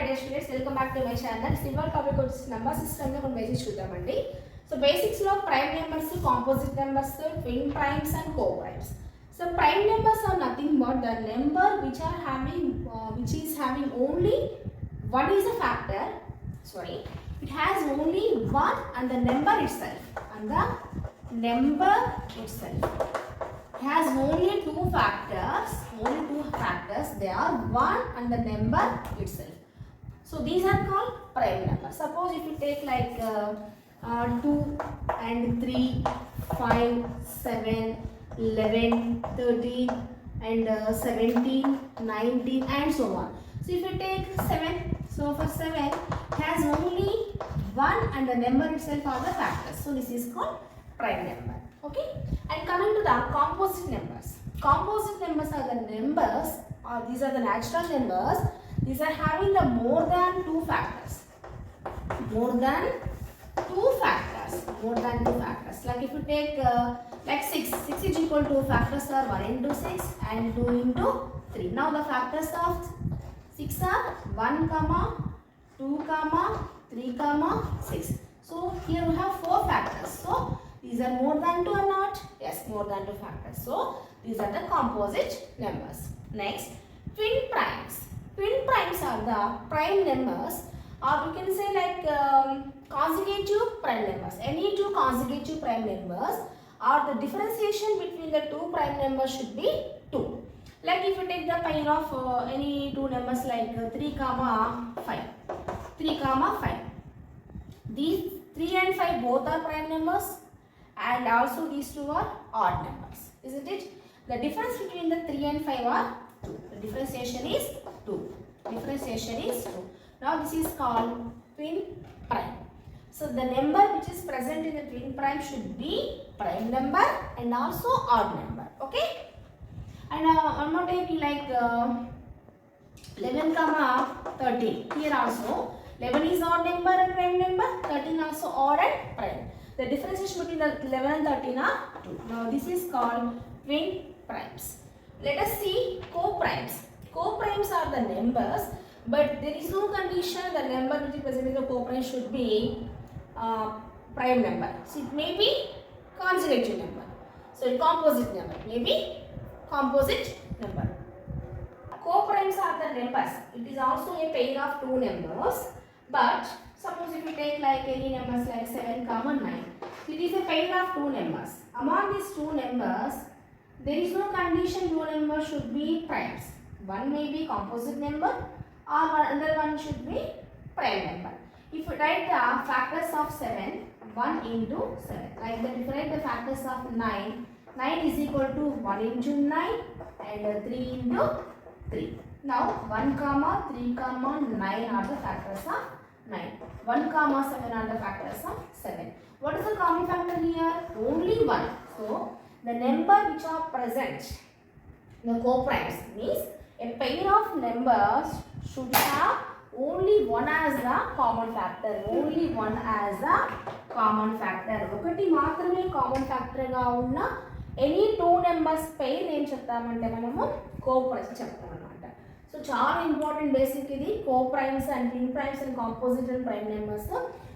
my dear students, welcome back to my channel. Simple topic వచ్చి number system లో కొన్ని basics చూద్దామండి. So basics లో prime numbers, composite numbers, twin primes and co primes. So prime numbers are nothing but the number which is having only one is a factor. Sorry, it has only one and the number itself. It has only two factors. They are 1 and the number itself. So these are called prime numbers. Suppose if you take like 2 and 3, 5, 7, 11, 13 and 17, 19 and so on. So if you take 7, so for 7 it has only 1 and the number itself are the factors. So this is called prime number. Okay, and coming to the composite numbers. Composite numbers are the numbers, or these are the natural numbers. These are having the more than two factors. Like if you take like 6 is equal to factors are 1 into 6 and 2 into 3. Now the factors of 6 are 1, 2, 3, 6. So here we have 4 factors. So these are more than 2 or not? Yes, more than 2 factors. So these are the composite numbers. Next, twin primes. Twin primes are the prime numbers, or we can say like consecutive prime numbers. Any two consecutive prime numbers, or the differentiation between the two prime numbers should be 2. Like if you take the pair of any two numbers like 3, 5. These 3 and 5 both are prime numbers, and also these two are odd numbers, isn't it? The difference between the 3 and 5 are 2. The differentiation is 2. Now this is called twin prime. So the number which is present in the twin prime should be prime number and also odd number. Okay? And one more take like 11, 13. Here also 11 is odd number and prime number. 13 also odd and prime. The differentiation between the 11 and 13 are 2. Now this is called twin primes. Let us see co-primes. Co-primes are the numbers, but there is no condition the number which is present in the co-prime should be prime number. So it may be consecutive number. So composite number may be composite number. Co-primes are the numbers. It is also a pair of two numbers, but suppose if you take like any numbers like 7, 9, it is a pair of two numbers. Among these two numbers, there is no condition two numbers should be primes. One may be composite number or another one should be prime number. If you write the factors of 7, 1 into 7. Like that, if you write the factors of 9, 9 is equal to 1 into 9 and 3 into 3. Now 1, 3, 9 are the factors of 9. 1, 7 are the factors of 7. What is the common factor here? Only 1. So the number which are present in the co-primes means a pair of numbers should have only one as the common factor. ఒకటి మాత్రమే common ఫ్యాక్టర్గా ఉన్న any two numbers pair ఏం చెప్తామంటే మనము coprimes చెప్తామన్నమాట. So చాలా important basic ఇది coprimes and twin primes and composite and prime numbers.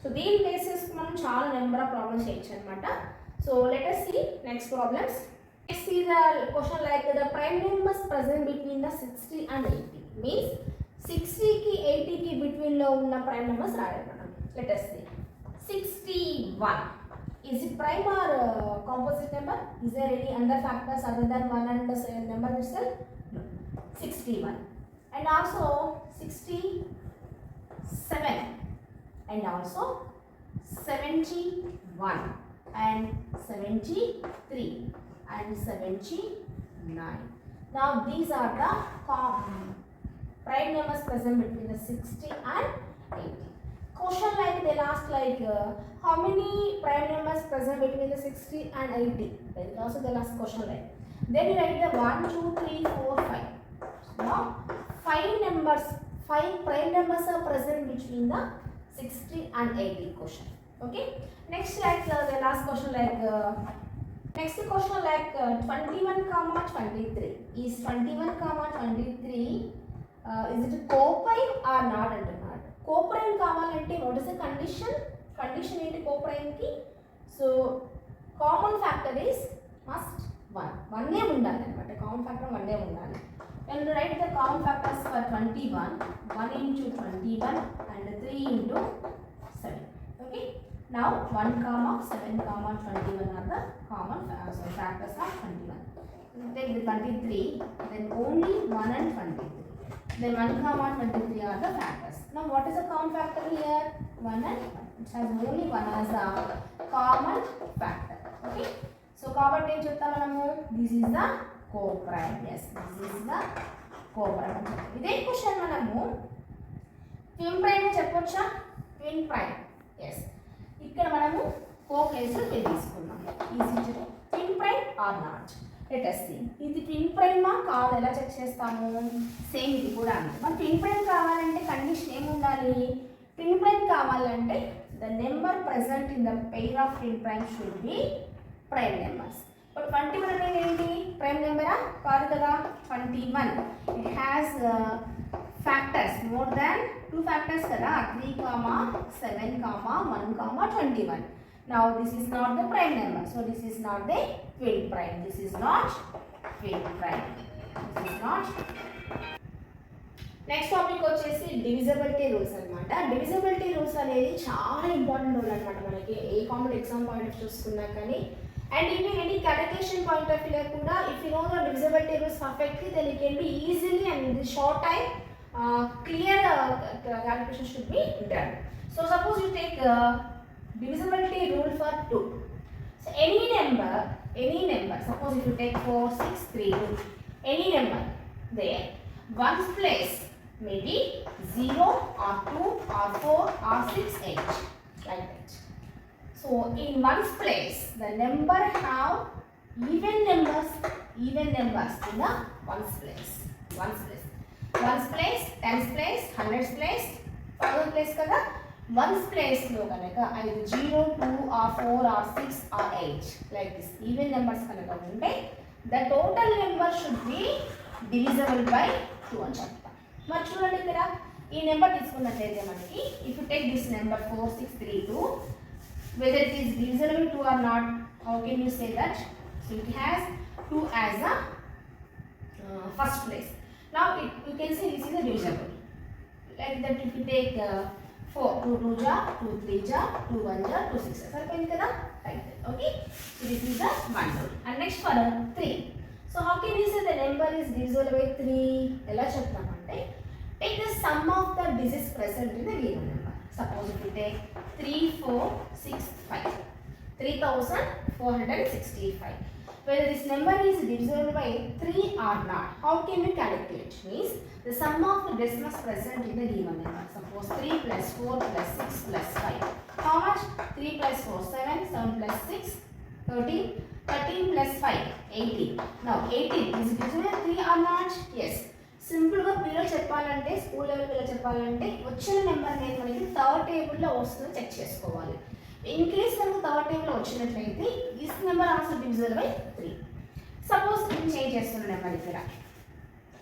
So దీని బేసిస్ మనం చాలా నెంబర్ ఆఫ్ ప్రాబ్లమ్స్ చేయొచ్చు అనమాట. So let us see next problems. Let's see the question like the prime numbers present between the 60 and 80. Means 60 ki 80 ki between lo unna prime numbers raayali manam. Let us see. 61. Is it prime or composite number? Is there any other factors other than 1 and the number itself? No. 61. And also 67. And also 71. And 73 and 79. Now these are the prime numbers present between the 60 and 80. Question like they ask like how many prime numbers present between the 60 and 80? Then also they ask question like. Then you write the 1, 2, 3, 4, 5. Now 5 prime numbers are present between the 60 and 80 question. Okay, next like the last question like 21 23. Is 21 23 is it coprime or not అంటున్నాడు. Coprime కావాలంటే what is the condition? Condition ఏంటి కోప్రైమ్కి? So common factor is must 1. 1 ఉండాలి అనమాట. Common factor 1 ఉండాలి. And write the common factors for 21. 1 into 21 and 3 into 7. Okay. Now 1, 7, 21 are the common factors of 21. Take the 23. Then only 1 and 23. Then 1, 23 are the factors. Now what is the common factor here? 1 and 1. It has only 1 as the common factor. Okay. So కాబట్టి ఏం చెప్తాం మనము? This is the coprime. Yes, this is the coprime. ఇదే question మనము twin prime చెప్పొచ్చా? Twin prime. Yes, ఇక్కడ మనము place తీసుకున్నాం. Is it twin prime or not? Let us see. ఇది ట్విన్ ప్రైమా కాదు, ఎలా చెక్ చేస్తాము? సేమ్ ఇది కూడా అంతే. మరి ట్విన్ ప్రైమ్ కావాలంటే కండిషన్ ఏమి ఉండాలి? ట్విన్ ప్రైమ్ కావాలంటే the number present in the pair of twin prime should be prime numbers. ఇప్పుడు 21 అనేది ఏంటి? ప్రైమ్ నెంబరా? కాదు కదా. 21 it has factors more than 2 factors కదా. 3, 7, 1, 21. Now this is not the prime number, so this is not the twin prime. This is not twin prime. This is not. Next topic వచ్చేసి divisibility rules అనమాట. Divisibility rules అనేది చాలా important rule అనమాట మనకి ఏ competitive exam point of చూసుకున్నా కానీ. And even any calculation point of view kuda, if you know the divisibility rules perfectly, then it can be easily and in this short time clear calculation should be done. So suppose you take divisibility rule for 2. So any number, suppose if you take 4, 6, 3, 2, any number there, ones place may be 0 or 2 or 4 or 6, 8 like that. So in ones place, the number have even numbers in the ones place. Ones place, tens place, hundreds place, thousand place kada. Ones place lo kanaka either 0, 2 or 4 or 6 or 8 like this. Even numbers kanaka unte, the total number should be divisible by 2 అని చెప్తాం. మరి చూడండి ఇక్కడ ఈ number తీసుకున్నట్లయితే మనకి if you take this number 4, 6, 3, 2, whether it is divisible 2 or not, how can you say that? So it has 2 as a first place. Now you can say this is a divisible. Like that if you take 4, 2 2 ja, 2 3 ja, 2 1 ja, 2 6 ja. Sarpayindi kada? Like that. Okay. So this is the one rule. And next for 3. So how can you say the number is divisible by 3? Ela cheptamante take the sum of the digits present in the given number. Suppose if you take 3, 4, 6, 5, 3465. Whether this number is divisible by 3 or not, how can we calculate? Means the sum of the decimals present in the given number. Suppose 3 plus 4 plus 6 plus 5. How much? 3 plus 4, 7, 7 plus 6, 13, 13 plus 5, 18. Now 18 is divisible by 3 or not? Yes. సింపుల్గా పిల్లలు చెప్పాలంటే school level పిల్లలు చెప్పాలంటే వచ్చిన number నేను మనకి third టేబుల్లో వస్తుందో చెక్ చేసుకోవాలి. ఇన్ కేస్ మనకు థర్డ్ టేబుల్లో వచ్చినట్లయితే this number also divisible by 3. Suppose నేను చేంజ్ చేస్తున్న నెంబర్ ఇక్కడ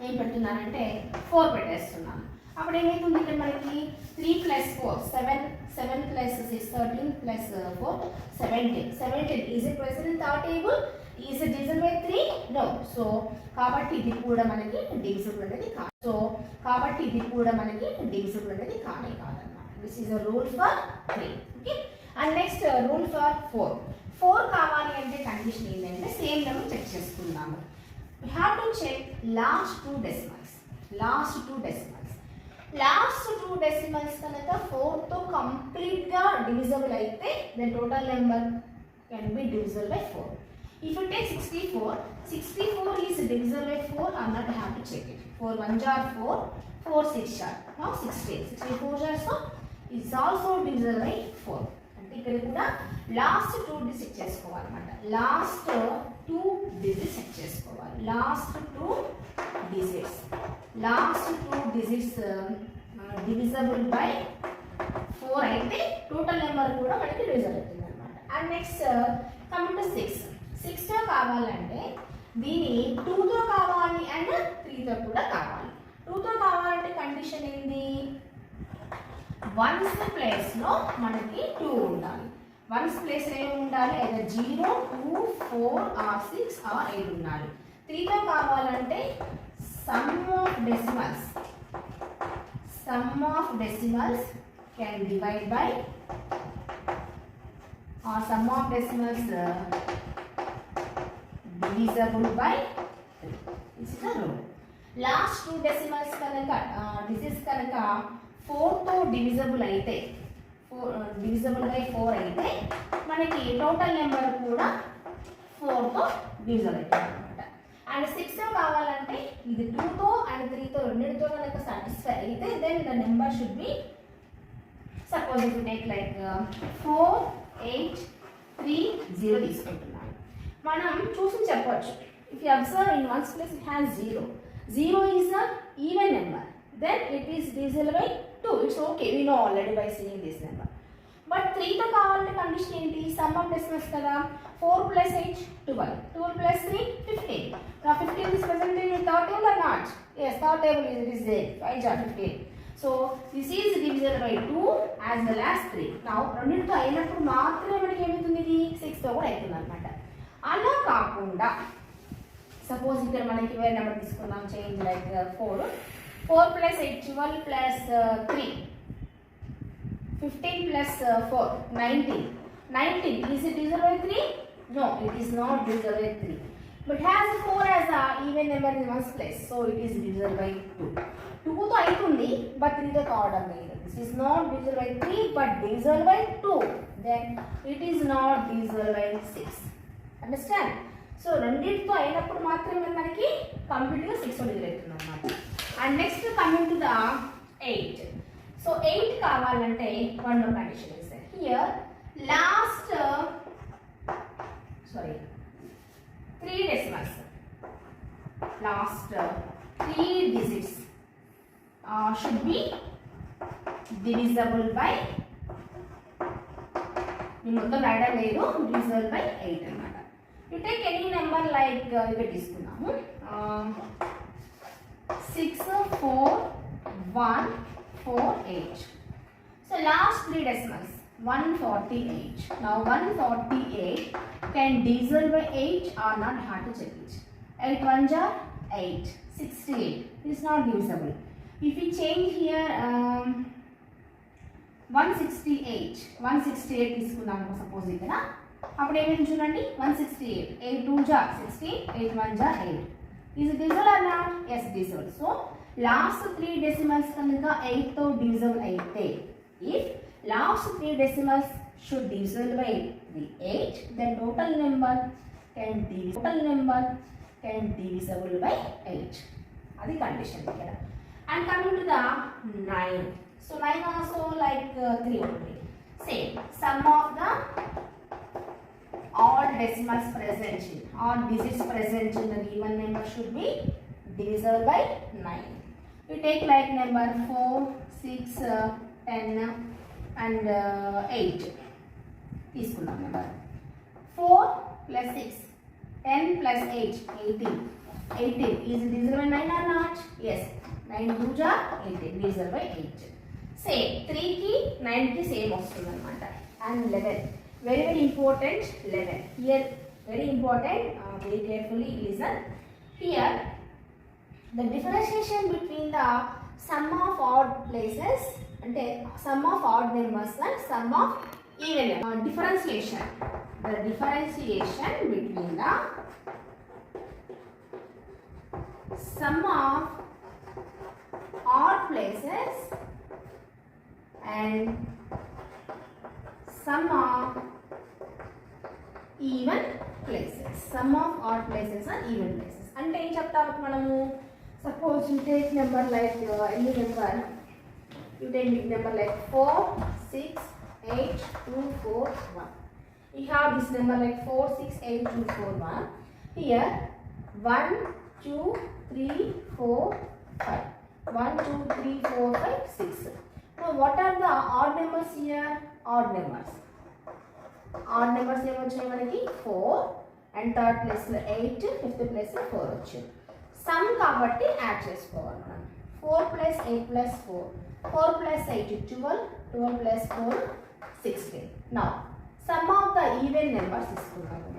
ఏం పెడుతున్నానంటే 4 పెట్టేస్తున్నాను. అప్పుడు ఏమైతుంది ఇక్కడ మనకి 3 plus 4, 7, 7 plus 6, 13 plus 4, 17. Is it present in third table? Is it divisible by 3? No. So కాబట్టి ఇది కూడా మనకి డివిజిబుల్ అనేది కాదు. సో కాబట్టి ఇది కూడా మనకి డివిజిబుల్ అనేది కాదన్నమాట. This is a rule for 3. Okay. And next rule for 4. 4 కావాలి అంటే కండిషన్ ఏంటంటే సేమ్ నెంబర్ చెక్ చేసుకుందాము. We have to check last two decimals. Last two decimals కనుక 4 తో కంప్లీట్ గా డివిజిబుల్ అయితే then total number can be divisible by 4. If you take 64 is divisible by 4 or not, I have to check it. 4 1 jar 4, 4 6 jar. Now 16. 64 jar so is also divisible by 4. అంటే ఇక్కడ కూడా last 2 digits check చేసుకోవాలన్నమాట. Last 2 digits check చేసుకోవాలి. Last 2 digits divisible by 4 అయితే total number కూడా మనకి divisible అవుతుంది అన్నమాట. అండ్ నెక్స్ట్ కమింగ్ టు 6 తో కావాలంటే దీని 2 తో కావాలి అండ్ 3 తో కూడా కావాలి. 2తో కావాలంటే కండిషన్ ఏంటి? వన్స్ ప్లేస్లో మనకి 2 ఉండాలి. వన్స్ ప్లేస్ ఏమి ఉండాలి? అయితే 0, 2, 4 ఆర్ 6 ఆర్ 8 ఉండాలి. 3తో కావాలంటే some of decimals can divide by or sum of decimals divisible by 3. This is a rule. Last 2 decimals kanaka this is kanaka 4 తో divisible అయితే divisible by 4 అయితే మనకి టోటల్ నెంబర్ కూడా 4 తో divisible అవుతుంది అన్నమాట. అండ్ 6 తో కావాలంటే ఇది 2 తో అండ్ 3 తో రెండిటితో కనుక సాటిస్ఫై అయితే then the number should be suppose if you take like 4 8 3 0 తీసుకుంటున్నాను. మనం చూసి చెప్పొచ్చు. If you observe in ones place it has 0. 0 is a even number. Then it is divisible by 2. It's okay. We know already by seeing this number. But 3 తో కావాలంటే condition ఏంటి? Some of decimals కదా. 4 plus 8 12. 12 plus 3 15. Now 15 is present in third table or not? Yes, third table is there. 5 jar 15. So this is divisible by 2 as well as 3. Now రెండింటితో అయినప్పుడు మాత్రమే మనకి ఏమవుతుంది? ఇది 6 తో కూడా అవుతుంది అనమాట. అలా కాకుండా సపోజ్ ఇక్కడ మనకి వేరే నెంబర్ తీసుకున్నాం. Change like 4 plus 8 12 plus 3 15 plus 4 19. Is it divisible by 3? No, it is not divisible by 3. But has 4 as a even number in one's place, so it is divisible by 2. 2 తో అవుతుంది but 3 తో కావడం లేదు. This is not divisible by 3 but divisible by 2. Then it is not divisible by 6. Understand? So రెండింటితో అయినప్పుడు మాత్రమే మనకి కంప్లీట్గా 6 డివిజన్ అవుతుంది అన్నమాట. And next coming to the 8. So 8 కావాలంటే one more condition is here. Last 3 decimals, last 3 digits should be divisible by మొత్తం రాయడం లేదు, divisible by 8 అన్నమాట. You take any number like ఇక్కడ తీసుకున్నాము 6 4 1 4 8. So last 3 decimals 148. Now 148 can divisible by 8 or not, hard to check it. 8 1s are 8. 68 is not divisible. If we change here 168 తీసుకున్నాము suppose ఇక్కడ, అప్పుడు ఏమేమి చూడండి 168 8 2s are 16 8 1s are 8. Is it divisible or not? Yes, divisible. So last 3 decimals కనుక 8 తో divisible అయితే, if last 3 decimals should divisible by the 8, then total number can divisible by 8. Adi condition here. And coming to the 9. So 9 also like 3 only. Same. Sum of the all decimals present in, all digits present in the given number should be divisible by 9. You take like number 4, 6, 10 and 8. తీసుకున్నాం number 4 plus 6 10 plus 8 18. Is it divisible by 9 or not? Yes. 9 2s are 18. Divisible by 8. Same 3 కి 9 కి same వస్తుంది అనమాట. And 11. Very important 11. Here very important. Very carefully listen. Here the differentiation between the sum of odd places అంటే sum of odd numbers and sum of even numbers. Differentiation. The differentiation between the sum of odd places and sum of even places. Sum of odd places and even places. అంటే ఏం చెప్తాము మనము? Suppose you take number like any number. You take number like 4, 6, 8, 2, 4, 1. You have this number like 4, 6, 8, 2, 4, 1. Here 1, 2, 3, 4, 5. 1, 2, 3, 4, 5, 6. Now what are the odd numbers here? Odd numbers. Odd numbers ఏమి వచ్చాయి మనకి 4 and third place లో 8, fifth place లో 4 వచ్చాయి. Some కాబట్టి add చేసుకోవాలి మనం. 4 plus 8 plus 4. 4 plus 8 is 12. 12 plus 4 16. Now, sum of the even numbers తీసుకున్నాము.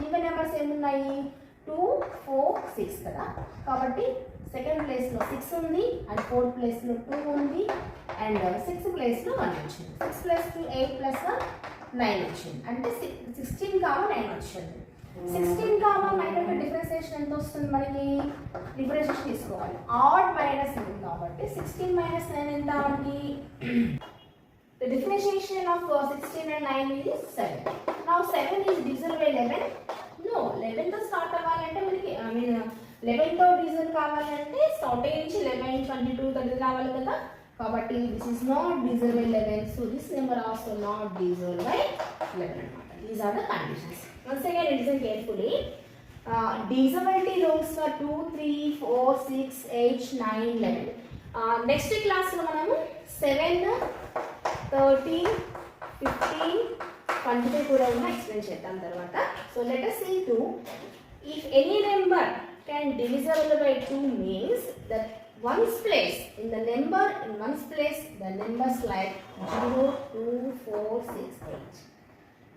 Even numbers ఏమున్నాయి? 2, 4, 6 కదా. కాబట్టి సెకండ్ ప్లేస్లో 6 ఉంది అండ్ ఫోర్త్ ప్లేస్లో 2 ఉంది అండ్ సిక్స్త్ ప్లేస్లో 1 వచ్చింది. 6 plus 2 8 plus 1 9 వచ్చింది. అంటే 16, 9 వచ్చింది. 16, 9 యొక్క డిఫరెన్షియేషన్ ఎంత వస్తుంది మనకి? డిఫరెన్షియేషన్ తీసుకోవాలి. ఆడ్ మైనస్ ఉంది కాబట్టి 16 minus 9 ఎంత మనకి? The differentiation of 16 and 9 is 7. Now 7 is divisible by 11. No, 11 తో స్టార్ట్ అవ్వాలంటే మనకి 11 తో డివిజన్ కావాలంటే స్టార్టింగ్ నుంచి 11, 22, 30 రావాలి కదా. కాబట్టి this is not divisible by 11. So this number also not divisible by 11 అన్నమాట. These are the conditions. Once again listen carefully. Divisibility rules for 2, 3, 4, 6, 8, 9, 11. Next class లో మనము 7, 13, 15, 22 కూడా ఉన్న ఎక్స్ప్లెయిన్ చేద్దాం తర్వాత. So let us see 2. If any number can divisible by 2 means that ones place in ones place the numbers like 0, 2, 4, 6, 8.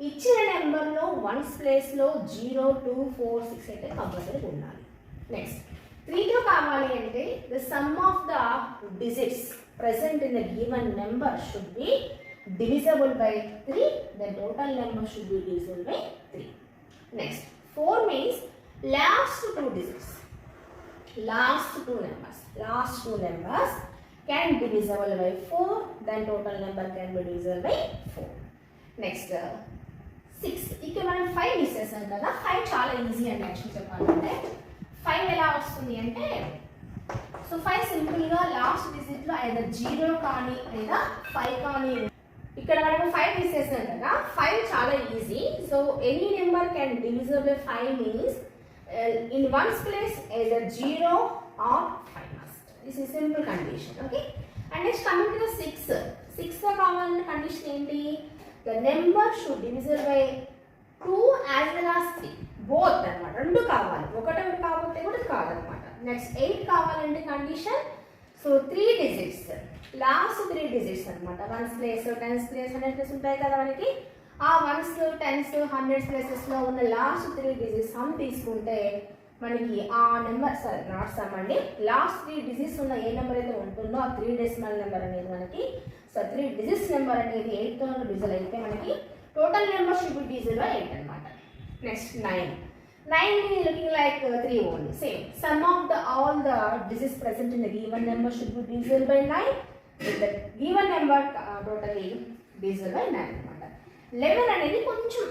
ఇచ్చిన నెంబర్లో once ప్లేస్లో 0, 2, 4, 6 అయితే కంపల్సరీ ఉండాలి. నెక్స్ట్ 3తో కావాలి అంటే the sum of the digits present in the given number should be divisible by 3. The total number should be divisible by 3. Next 4 means last two digits. Last two numbers can be divisible by 4. Then total number can be divisible by 4. Next 6. ఇక్కడ మనం 5 miss చేసాం కదా. 5 చాలా easy అండి actually చెప్పాలంటే. 5 ఎలా వస్తుంది అంటే సో 5 సింపుల్గా లాస్ట్ డిజిట్లో either 0 కానీ లేదా 5 కానీ. ఇక్కడ మనం 5 మిస్ చేసాం కదా. 5 చాలా easy. So any number can divisible by 5 means in ones place either 0 or 5 must. This is simple condition. Okay. And next coming to the 6. 6 తో కావాలన్న కండిషన్ ఏంటి? The number should divisible by 2 as well as 3. Both అన్నమాట. రెండు కావాలి. ఒకటి కాకపోతే కూడా కాదన్నమాట. నెక్స్ట్ 8 కావాలంటే condition so 3 digits last 3 digits అన్నమాట. Ones place, tens place, 100 place ఉంటాయి కదా మనకి. ఆ వన్స్, టెన్స్, 100 ప్లేసెస్లో ఉన్న లాస్ట్ 3 డిజిట్స్ సమ్ తీసుకుంటే మనకి ఆ నెంబర్ నాట్ సమ్ అండి, లాస్ట్ 3 డిజిట్స్ ఉన్న ఏ నెంబర్ అయితే ఉంటుందో ఆ 3 డెసిమల్ నెంబర్ అనేది మనకి సో 3 డిజిట్స్ నెంబర్ అనేది 8తో డిజిల్ అయితే మనకి total number should B diesel by 8 అన్నమాట. Next 9 is looking like 3 only. Same. Sum of all the digits present in the given number should be divisible by 9. With the given number totally divisible by 9 అన్నమాట. 11 అనేది కొంచెం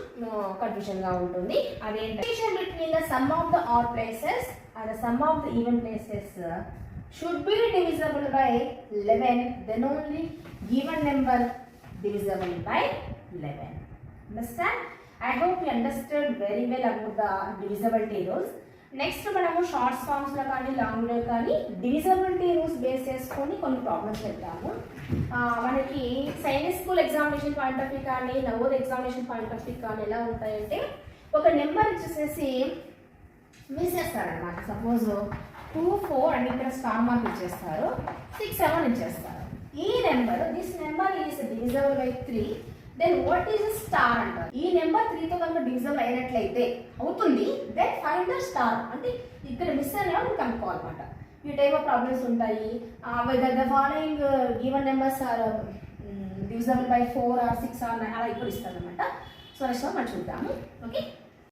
confusion గా ఉంటుంది. అదేంటి between the sum of the odd places and the sum of the even places should be divisible by 11. Then only given number divisible by 11. Understand? I hope you understood very well about the divisibility rules. Next మనము shorts ఫామ్స్లో కానీ లాంగ్లో కానీ divisibility rules base చేసుకొని కొన్ని problems చెప్తాము. మనకి science school examination point of view కానీ Navodaya examination point of view కానీ ఎలా ఉంటాయంటే ఒక నెంబర్ ఇచ్చేసేసి మిస్ చేస్తారనమాట. సపోజ్ 2, 4 అని ఇక్కడ స్టార్ మార్క్ ఇచ్చేస్తారు, 6, 7 ఇచ్చేస్తారు. ఈ number this number is divisible by 3. Then what is star అంటారు. ఈ నెంబర్ 3తో కనుక డివిజిబుల్ అయినట్లయితే అవుతుంది. దెన్ ఫైండ్ ద స్టార్ అంటే ఇక్కడ మిస్ అయినా కనుక్కోవాలన్నమాట. ఈ టైప్ ఆఫ్ ప్రాబ్లమ్స్ ఉంటాయి. Whether the following given numbers are divisible by 4 or 6 or 9 అలా ఇప్పుడు ఇస్తారనమాట. సో నెక్స్ట్ మనం చూద్దాము. ఓకే.